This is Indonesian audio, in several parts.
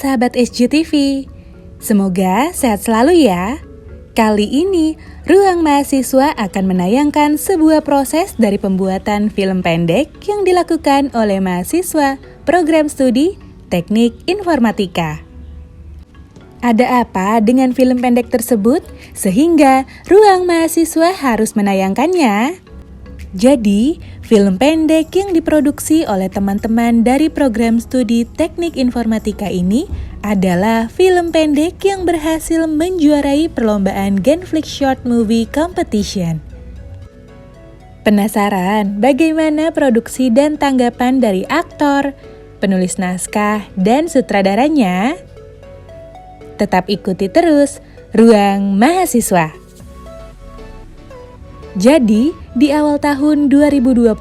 sahabat SJTV. Semoga sehat selalu ya. Kali ini, Ruang Mahasiswa akan menayangkan sebuah proses dari pembuatan film pendek yang dilakukan oleh mahasiswa program studi Teknik Informatika. Ada apa dengan film pendek tersebut sehingga Ruang Mahasiswa harus menayangkannya? Jadi, film pendek yang diproduksi oleh teman-teman dari program studi Teknik Informatika ini adalah film pendek yang berhasil menjuarai perlombaan Genflix Short Movie Competition. Penasaran bagaimana produksi dan tanggapan dari aktor, penulis naskah, dan sutradaranya? Tetap ikuti terus Ruang Mahasiswa. Jadi, di awal tahun 2022,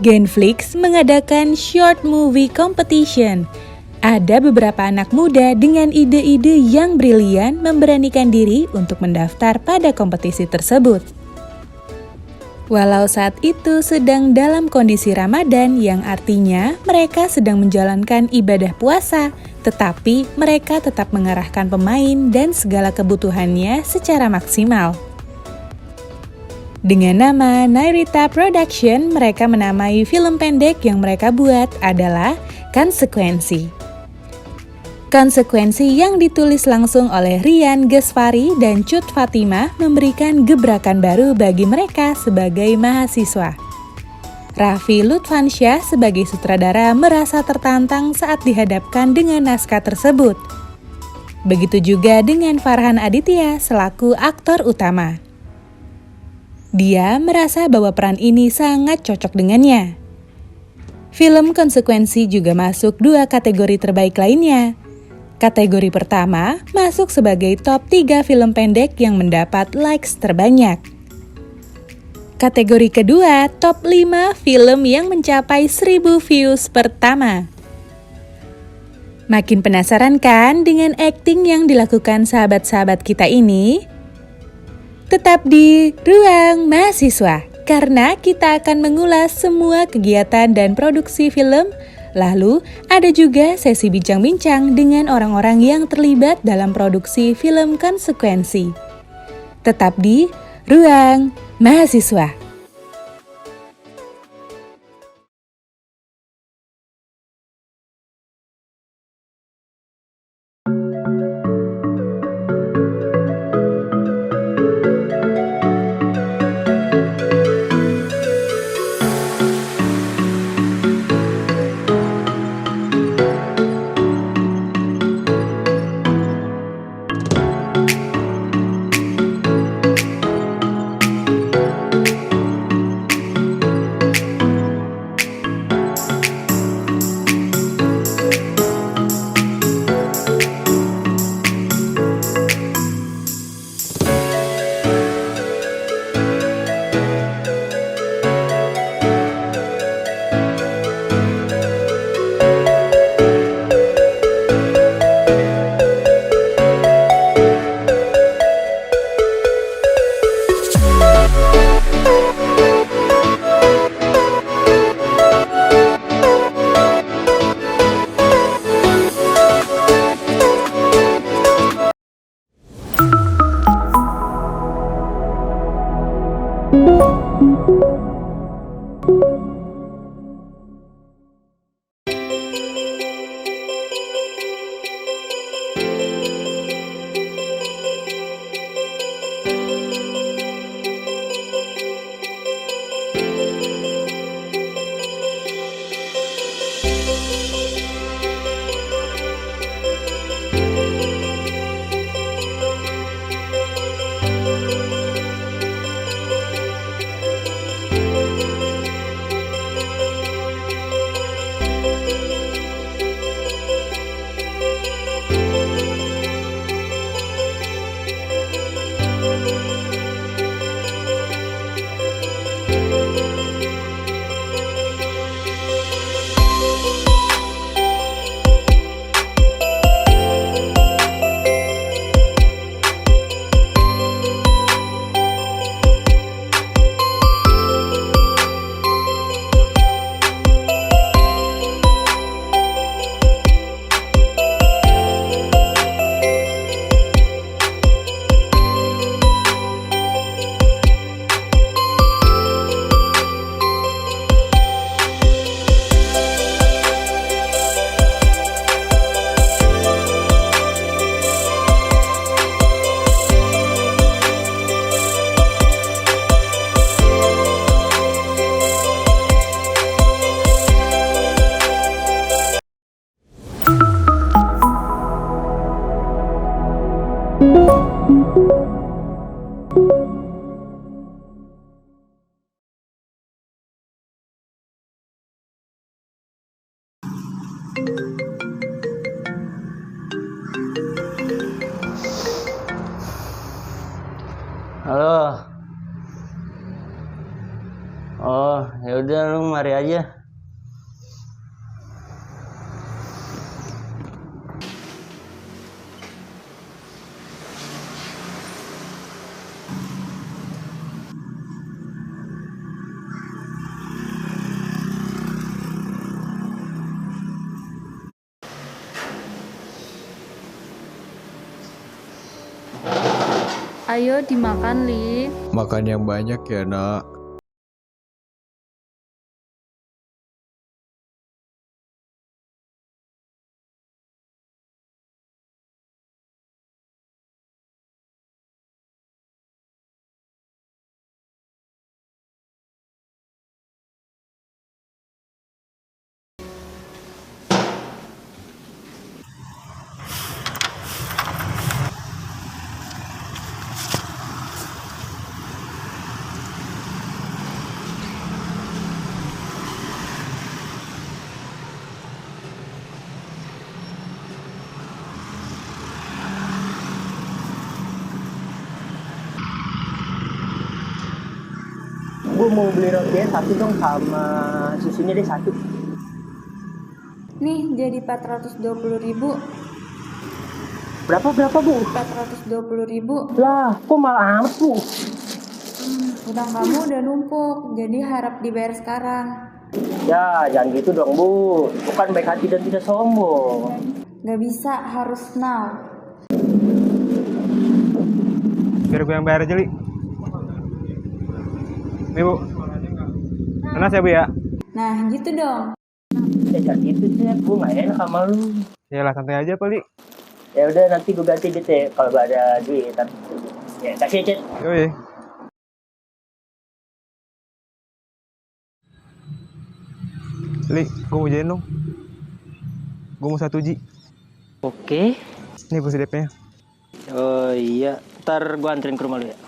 Genflix mengadakan Short Movie Competition. Ada beberapa anak muda dengan ide-ide yang brilian memberanikan diri untuk mendaftar pada kompetisi tersebut. Walau saat itu sedang dalam kondisi Ramadan yang artinya mereka sedang menjalankan ibadah puasa, tetapi mereka tetap mengarahkan pemain dan segala kebutuhannya secara maksimal. Dengan nama Nairita Production, mereka menamai film pendek yang mereka buat adalah Konsekuensi. Konsekuensi yang ditulis langsung oleh Rian Gesvari dan Cut Fatimah memberikan gebrakan baru bagi mereka sebagai mahasiswa. Raffi Lutfansyah sebagai sutradara merasa tertantang saat dihadapkan dengan naskah tersebut. Begitu juga dengan Farhan Aditya selaku aktor utama. Dia merasa bahwa peran ini sangat cocok dengannya. Film Konsekuensi juga masuk 2 kategori terbaik lainnya. Kategori pertama masuk sebagai top 3 film pendek yang mendapat likes terbanyak. Kategori kedua, top 5 film yang mencapai 1000 views pertama. Makin penasaran kan dengan akting yang dilakukan sahabat-sahabat kita ini? Tetap di Ruang Mahasiswa, karena kita akan mengulas semua kegiatan dan produksi film. Lalu, ada juga sesi bincang-bincang dengan orang-orang yang terlibat dalam produksi film Konsekuensi. Tetap di Ruang Mahasiswa. Halo. Oh, ya udah lu mari aja. Ayo dimakan, Li. Makan yang banyak ya, Nak. Gue mau beli roti satu dong sama susunya deh satu. Nih jadi 420.000. Berapa bu? 420.000. Lah, kok malah amat bu? Utang kamu udah numpuk, jadi harap dibayar sekarang. Ya jangan gitu dong bu. Bukan baik hati dan tidak sombong. Gak bisa, harus now. Biar gue yang bayar aja, Li. Nih, Bu. Panas ya, Bu ya? Nah gitu dong. Ya jangan gitu sih, gue gak enak sama lu. Yalah, santai aja, Pak, Li. Ya udah nanti gue ganti duit ya kalau gak ada duit. Ya kasih ya, Cet. Yoi. Li, gue mau jalan dong. Gue mau 1 G. Oke. Nih, gue DP-nya. Oh iya, ntar gue anterin ke rumah lu ya.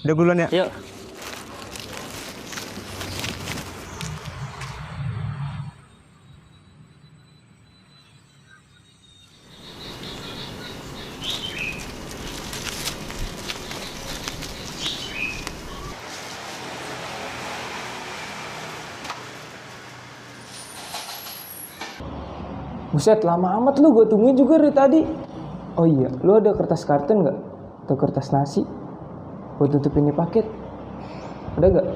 Udah gue duluan ya? Yuk. Buset, lama amat lu, gue tungguin juga dari tadi. Oh iya, lu ada kertas karton nggak? Atau kertas nasi? Buat tutup ini paket. Ada nggak?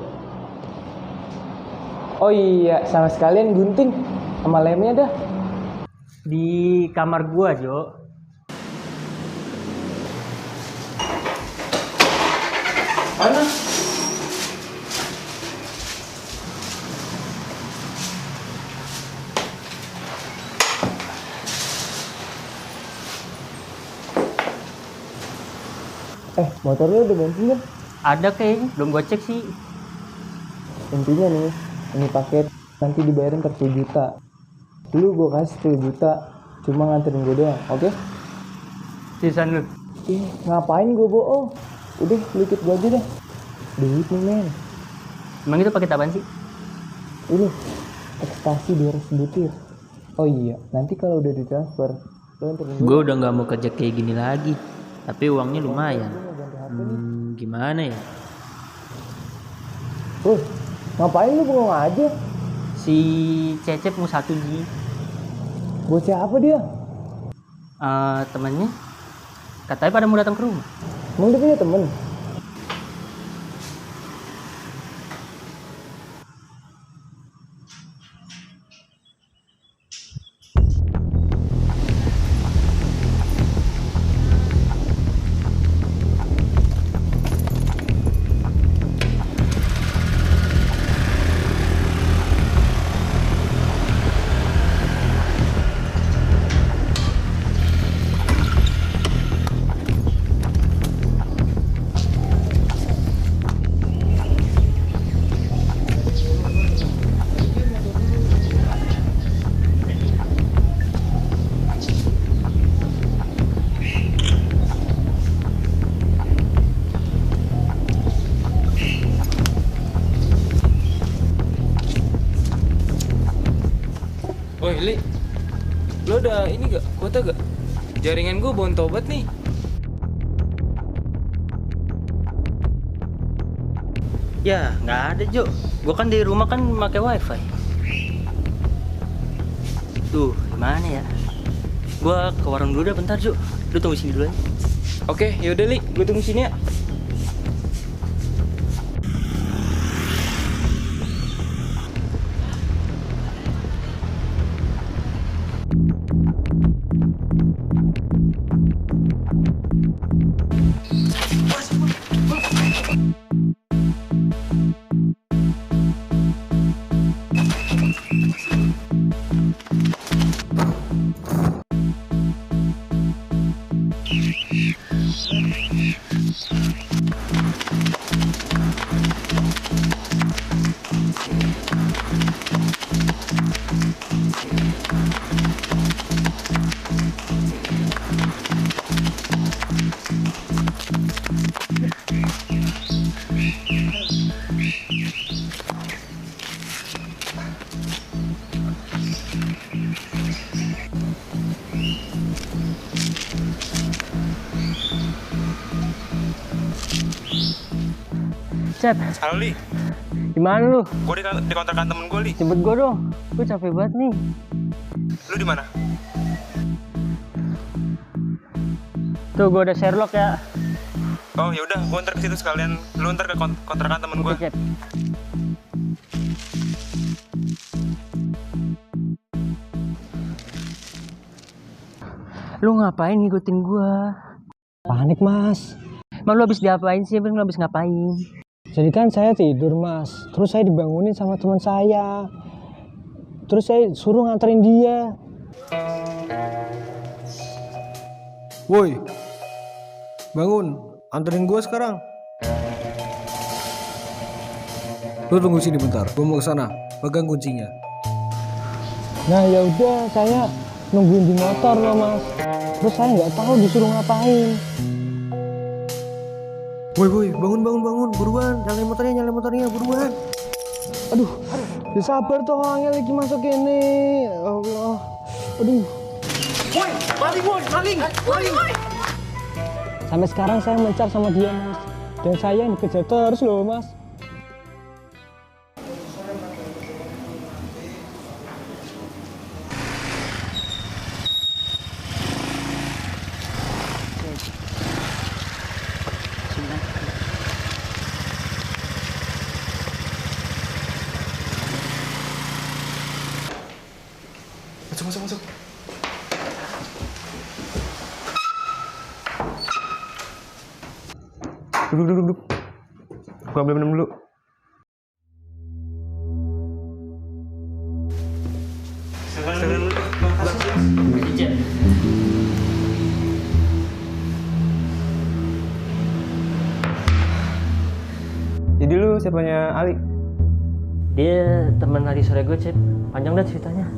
Oh iya, sama sekalian gunting. Sama lemnya dah. Di kamar gua, Jo. Mana? Motor lu udah bensin kan? Ada kayaknya, belum gua cek sih. Intinya nih, ini paket nanti dibayarin 10 juta. Dulu gue kasih 10 juta, cuma nganterin gue doang, oke? Sisan lu. Ngapain gue bohong? Udah, lu ikut gue aja dah. Duit nih men. Emang itu paket apaan sih? Ini, ekstasi 200 butir. Oh iya, nanti kalau udah ditransfer, lu anterin gue. Gue udah nggak mau kerja kayak gini lagi. Tapi uangnya lumayan. Gimana ya? Ngapain lu bengong aja? Si Cecep mau 1 G. Buat siapa dia? Temannya katanya pada mau datang ke rumah. Emang dia punya temen? Woi Li, lo udah ini gak? Kuota gak? Jaringan gue bontobat nih. Ya, nggak ada Jo. Gua kan di rumah kan pakai wifi. Tuh, gimana ya? Gua ke warung dulu dah bentar Jo. Lu tunggu sini dulu aja. Oke, yaudah Li, gue tunggu sini ya. Cep, Halo Li, gimana lu? gue di kontrakan temen gue Li. Jemput gua dong. Gua capek banget nih. Lu di mana? Tuh, gua ada Sherlock ya. Oh ya udah, gue ntar ke situ sekalian. Lu ntar ke kontrakan temen gue. Oke, Cep. Lu ngapain ngikutin gua? Panik mas. Emang lu habis diapain sih? Emang lu habis ngapain? Jadi kan saya tidur mas. Terus saya dibangunin sama teman saya. Terus saya suruh nganterin dia. Woi, bangun, anterin gue sekarang. Lu tunggu sini bentar, gue mau kesana, pegang kuncinya. Nah ya udah, saya nungguin di motor loh mas. Terus saya nggak tahu disuruh ngapain. Woi, bangun, buruan, nyalain motornya, buruan. Aduh, ya sabar toh, angel lagi masuk ini. Allah, aduh. Woi, maling! Sampai sekarang saya mencar sama dia mas. Dan saya yang dikejar terus loh mas. Masuk. Duduk. Gua ambil minum dulu. Jadi lu siapanya Ali? Dia teman hari sore gue, Cep. Panjang dah ceritanya.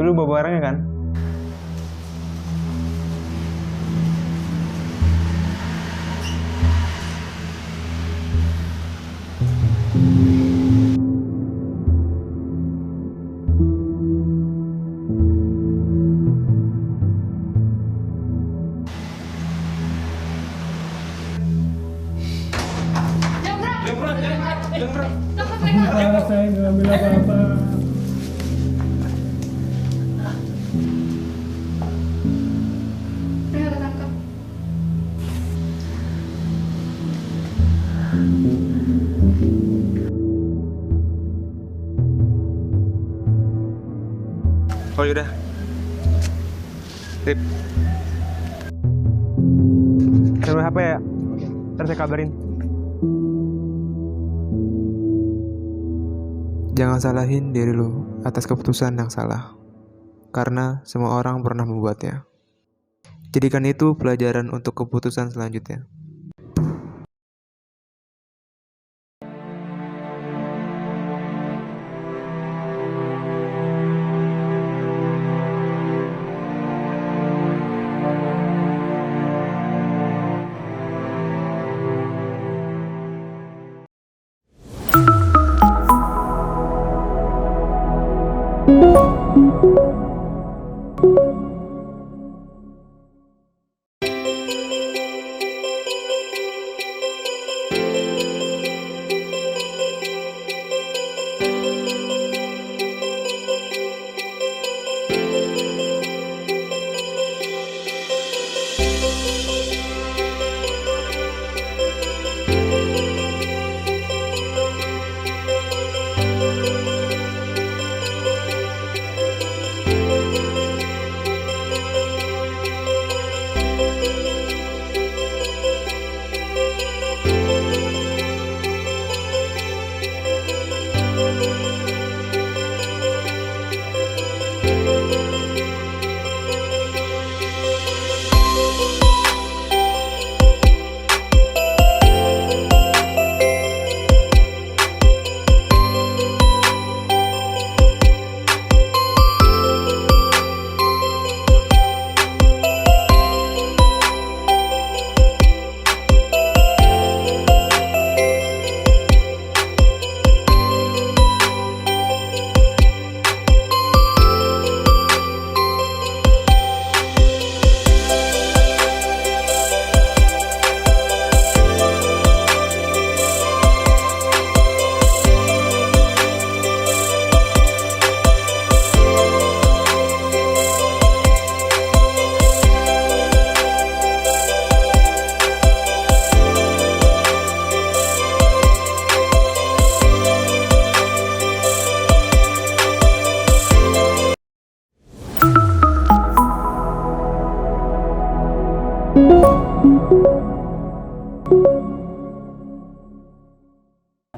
Lu bawa barangnya kan? Saya nggak ambil apa-apa. Oh yaudah. Tip. Nomor HP ya? Ntar saya kabarin. Jangan salahin diri lu atas keputusan yang salah. Karena semua orang pernah membuatnya. Jadikan itu pelajaran untuk keputusan selanjutnya.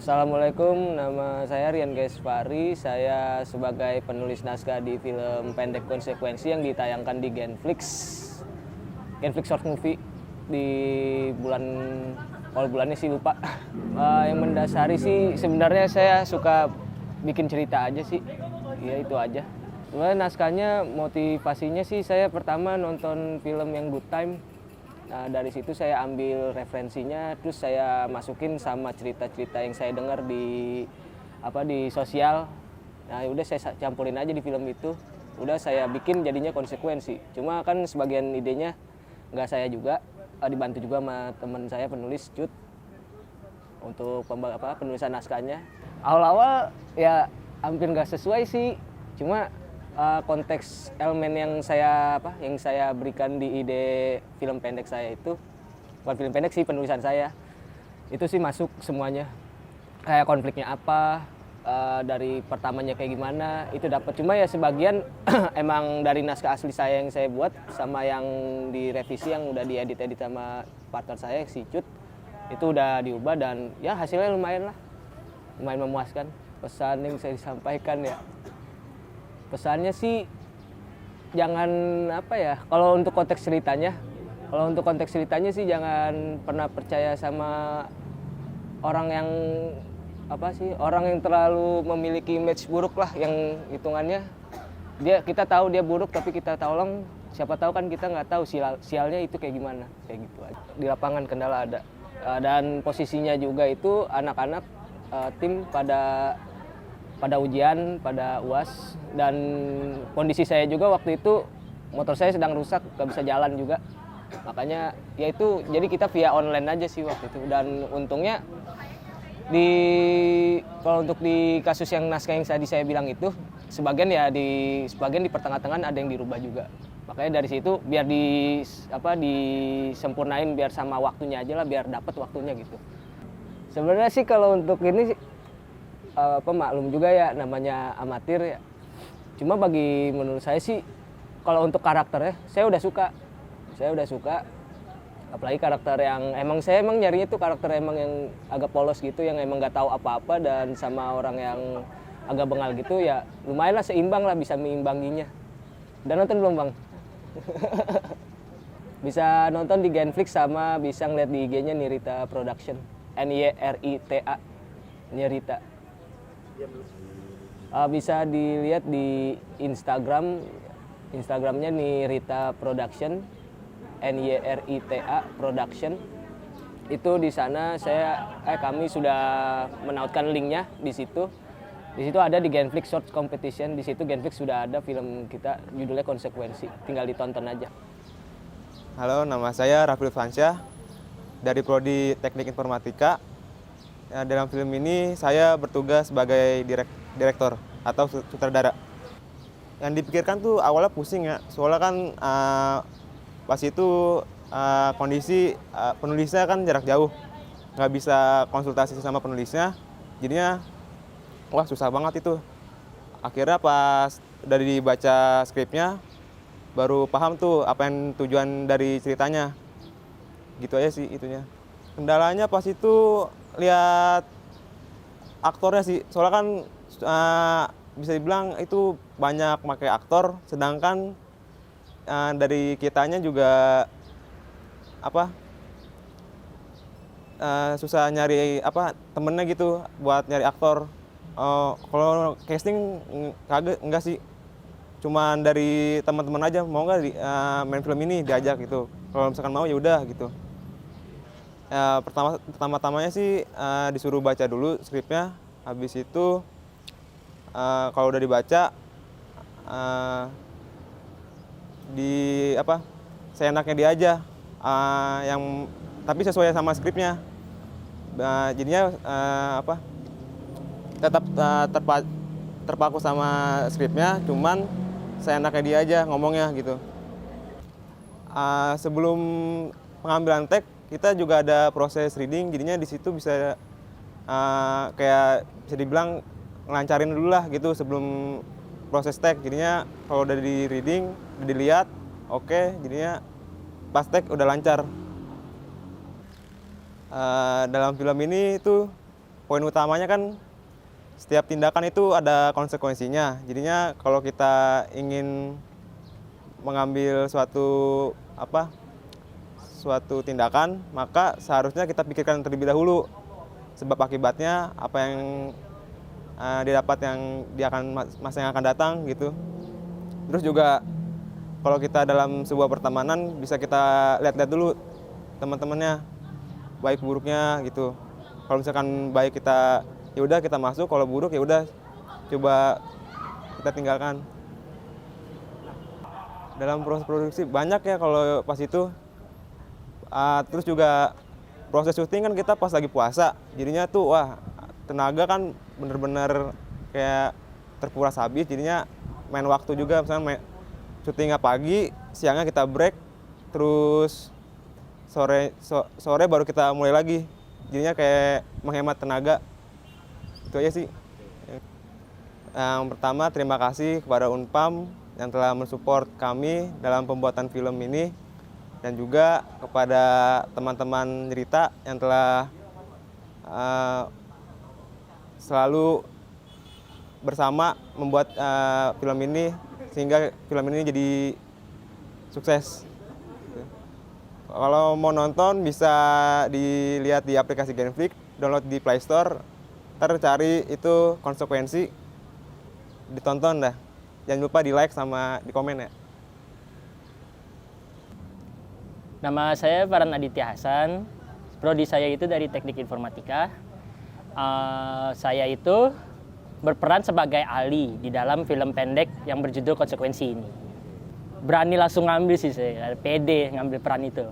Assalamualaikum, nama saya Rian Gesvari. Saya sebagai penulis naskah di film pendek Konsekuensi yang ditayangkan di Genflix Short Movie di bulannya sih lupa. Yang mendasari sih sebenarnya saya suka bikin cerita aja sih, ya itu aja. Sebenarnya naskahnya motivasinya sih saya pertama nonton film yang Good Time. Nah, dari situ saya ambil referensinya, terus saya masukin sama cerita-cerita yang saya dengar di sosial. Nah, udah saya campurin aja di film itu. Udah saya bikin jadinya Konsekuensi. Cuma kan sebagian idenya nggak saya juga, dibantu juga sama teman saya penulis Cut untuk penulisan naskahnya. Awal-awal ya hampir nggak sesuai sih. Cuma konteks elemen yang saya berikan di ide film pendek saya itu, bukan film pendek sih, penulisan saya itu sih masuk semuanya. Kayak konfliknya apa, dari pertamanya kayak gimana, itu dapat. Cuma ya sebagian emang dari naskah asli saya yang saya buat sama yang direvisi yang udah diedit sama partner saya si Cut, itu udah diubah dan ya hasilnya lumayan memuaskan. Pesan yang saya disampaikan ya, pesannya sih jangan kalau untuk konteks ceritanya sih jangan pernah percaya sama orang yang terlalu memiliki image buruk lah, yang hitungannya kita tahu dia buruk tapi kita tolong, siapa tahu kan kita nggak tahu sialnya itu kayak gimana, kayak gitu aja. Di lapangan kendala ada, dan posisinya juga itu anak-anak tim pada ujian, pada UAS, dan kondisi saya juga waktu itu motor saya sedang rusak, gak bisa jalan juga. Makanya ya itu, jadi kita via online aja sih waktu itu. Dan untungnya kalau untuk di kasus yang naskah yang tadi saya bilang itu, sebagian di pertengahan ada yang dirubah juga. Makanya dari situ biar disempurnain biar sama waktunya aja lah, biar dapat waktunya gitu. Sebenarnya sih kalau untuk ini maklum juga ya, namanya amatir ya. Cuma menurut saya sih kalau untuk karakternya saya udah suka. Apalagi karakter yang saya nyarinya tuh karakter yang agak polos gitu, yang emang nggak tahu apa-apa, dan sama orang yang agak bengal gitu ya, lumayan lah, seimbang lah, bisa meimbanginya. Udah nonton belum Bang? Bisa nonton di Genflix sama bisa ngeliat di IG-nya Nirita Production, NYRITA, Nirita. Bisa dilihat di Instagramnya Nirita Production, NYRITA Production. Itu di sana kami sudah menautkan linknya di situ. Di situ ada di Genflix Short Competition. Di situ Genflix sudah ada film kita, judulnya Konsekuensi. Tinggal ditonton aja. Halo, nama saya Rafil Fansyah dari Prodi Teknik Informatika. Dalam film ini saya bertugas sebagai direktor atau sutradara. Yang dipikirkan tuh awalnya pusing ya, soalnya kan pas itu kondisi penulisnya kan jarak jauh, nggak bisa konsultasi sama penulisnya, jadinya wah susah banget itu. Akhirnya pas udah dibaca skripnya, baru paham tuh apa yang tujuan dari ceritanya. Gitu aja sih itunya. Kendalanya pas itu lihat aktornya sih, soalnya kan bisa dibilang itu banyak pakai aktor, sedangkan dari kitanya juga susah nyari temennya gitu buat nyari aktor. Kalau casting enggak sih, cuman dari teman-teman aja, mau nggak main film ini, diajak gitu. Kalau misalkan mau ya udah gitu. Pertama-tamanya sih disuruh baca dulu skripnya, habis itu kalau udah dibaca seenaknya dia aja, tapi sesuai sama skripnya. Jadinya tetap terpaku sama skripnya, cuman seenaknya dia aja ngomongnya gitu. Sebelum pengambilan tag kita juga ada proses reading, jadinya di situ bisa kayak bisa dibilang ngelancarin dulu lah gitu sebelum proses tag. Jadinya kalau udah di reading, udah dilihat, oke, jadinya pas tag udah lancar. Dalam film ini tuh poin utamanya kan setiap tindakan itu ada konsekuensinya. Jadinya kalau kita ingin mengambil suatu tindakan, maka seharusnya kita pikirkan terlebih dahulu sebab akibatnya apa yang didapat masa yang akan datang gitu. Terus juga kalau kita dalam sebuah pertemanan bisa kita lihat-lihat dulu teman-temannya baik buruknya gitu. Kalau misalkan baik kita ya udah kita masuk, kalau buruk ya udah coba kita tinggalkan. Dalam proses produksi banyak ya kalau pas itu. Terus juga proses syuting kan kita pas lagi puasa, jadinya tuh wah tenaga kan bener-bener kayak terkuras habis, jadinya main waktu juga, misalnya syutingnya pagi, siangnya kita break, terus sore baru kita mulai lagi, jadinya kayak menghemat tenaga. Itu aja sih. Yang pertama terima kasih kepada Unpam yang telah mensupport kami dalam pembuatan film ini, dan juga kepada teman-teman cerita yang telah selalu bersama membuat film ini sehingga film ini jadi sukses. Kalau mau nonton bisa dilihat di aplikasi Genflix, download di Play Store, ntar cari itu Konsekuensi, ditonton dah. Jangan lupa di like sama di komen ya. Nama saya Farhan Aditya Hasan, prodi saya itu dari Teknik Informatika. Saya itu berperan sebagai Ali di dalam film pendek yang berjudul Konsekuensi ini. Berani langsung ngambil sih saya, pede ngambil peran itu.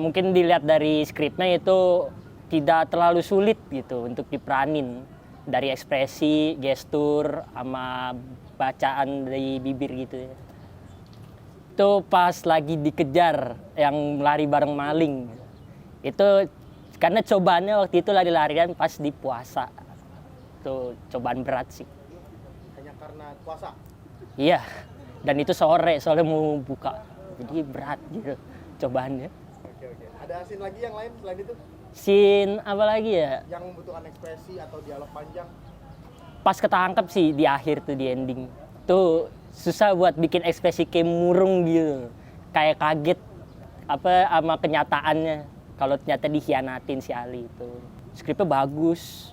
Mungkin dilihat dari skripnya itu tidak terlalu sulit gitu untuk diperanin. Dari ekspresi, gestur, sama bacaan dari bibir gitu ya. Itu pas lagi dikejar yang lari bareng maling. Itu karena cobaannya waktu itu lari-larian pas di puasa. Itu cobaan berat sih. Hanya karena puasa? Iya, dan itu sore, soalnya mau buka. Jadi berat gitu cobaannya. Oke. Ada scene lagi yang lain selain itu? Scene apa lagi ya? Yang membutuhkan ekspresi atau dialog panjang? Pas ketangkep sih di akhir tuh, di ending. Tuh susah buat bikin ekspresi kayak murung gitu, kayak kaget sama kenyataannya kalau ternyata dikhianatin si Ali itu. Skripnya bagus,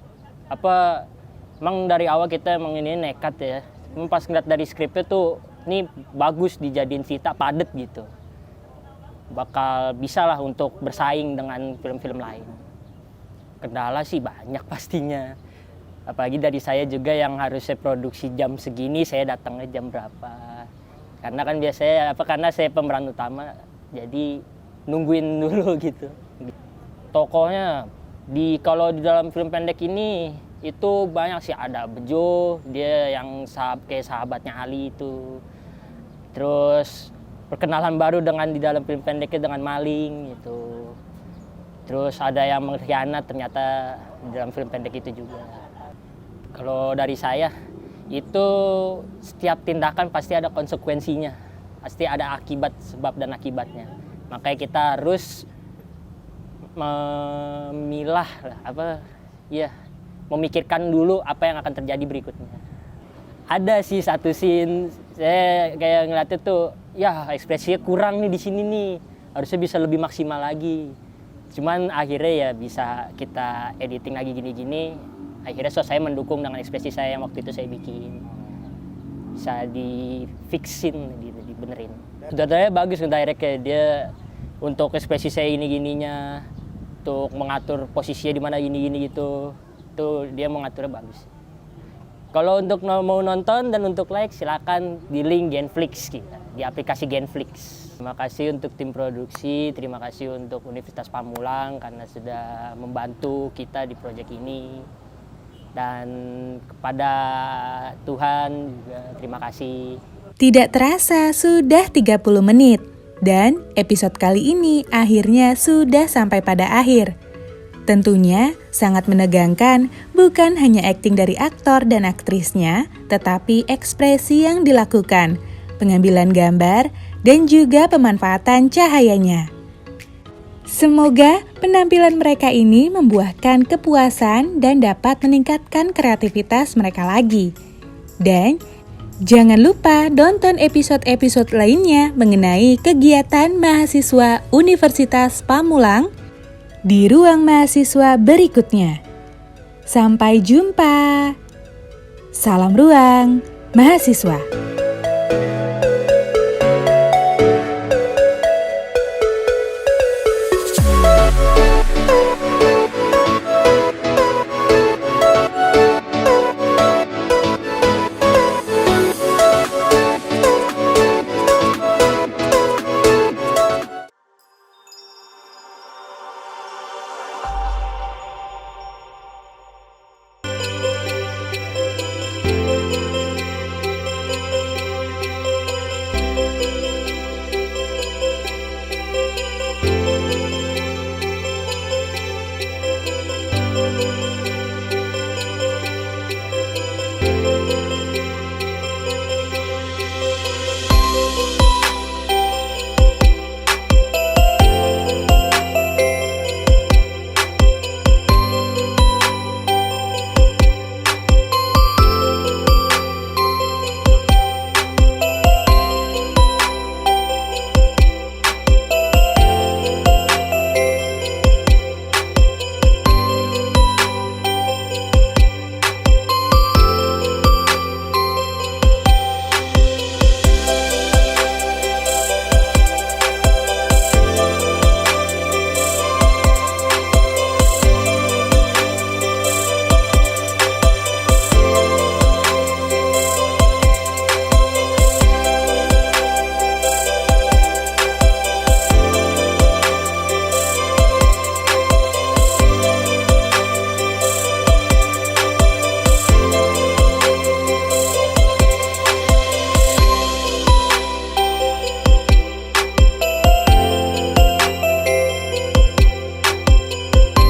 emang dari awal kita emang ini nekat ya, pas ngeliat dari skripnya tuh ini bagus dijadiin cerita padet gitu, bakal bisa lah untuk bersaing dengan film-film lain. Kendala sih banyak pastinya. Apalagi dari saya juga yang harusnya produksi jam segini, saya datangnya jam berapa. Karena kan biasanya, karena saya pemeran utama, jadi nungguin dulu gitu. Tokohnya, kalau di dalam film pendek ini, itu banyak sih. Ada Bejo, dia yang kayak sahabatnya Ali itu. Terus perkenalan baru di dalam film pendeknya dengan maling gitu. Terus ada yang mengkhianat ternyata di dalam film pendek itu juga. Kalau dari saya, itu setiap tindakan pasti ada konsekuensinya. Pasti ada akibat, sebab dan akibatnya. Makanya kita harus memilah, memikirkan dulu apa yang akan terjadi berikutnya. Ada sih satu scene, saya kayak ngeliatnya tuh, ya ekspresinya kurang nih di sini nih. Harusnya bisa lebih maksimal lagi. Cuman akhirnya ya bisa kita editing lagi gini-gini. Akhirnya saya mendukung dengan ekspresi saya yang waktu itu saya bikin. Bisa di-fixin, dibenerin. Saudaranya bagus ngedirect-nya, dia untuk ekspresi saya gini-gininya, untuk mengatur posisinya di mana gini-gini gitu. Itu dia mengaturnya bagus. Kalau untuk mau nonton dan untuk like, silakan di link Genflix kita, di aplikasi Genflix. Terima kasih untuk tim produksi, terima kasih untuk Universitas Pamulang karena sudah membantu kita di proyek ini. Dan kepada Tuhan juga terima kasih. Tidak terasa sudah 30 menit dan episode kali ini akhirnya sudah sampai pada akhir. Tentunya sangat menegangkan bukan hanya akting dari aktor dan aktrisnya, tetapi ekspresi yang dilakukan, pengambilan gambar, dan juga pemanfaatan cahayanya. Semoga penampilan mereka ini membuahkan kepuasan dan dapat meningkatkan kreativitas mereka lagi. Dan jangan lupa nonton episode-episode lainnya mengenai kegiatan mahasiswa Universitas Pamulang di ruang mahasiswa berikutnya. Sampai jumpa. Salam ruang mahasiswa.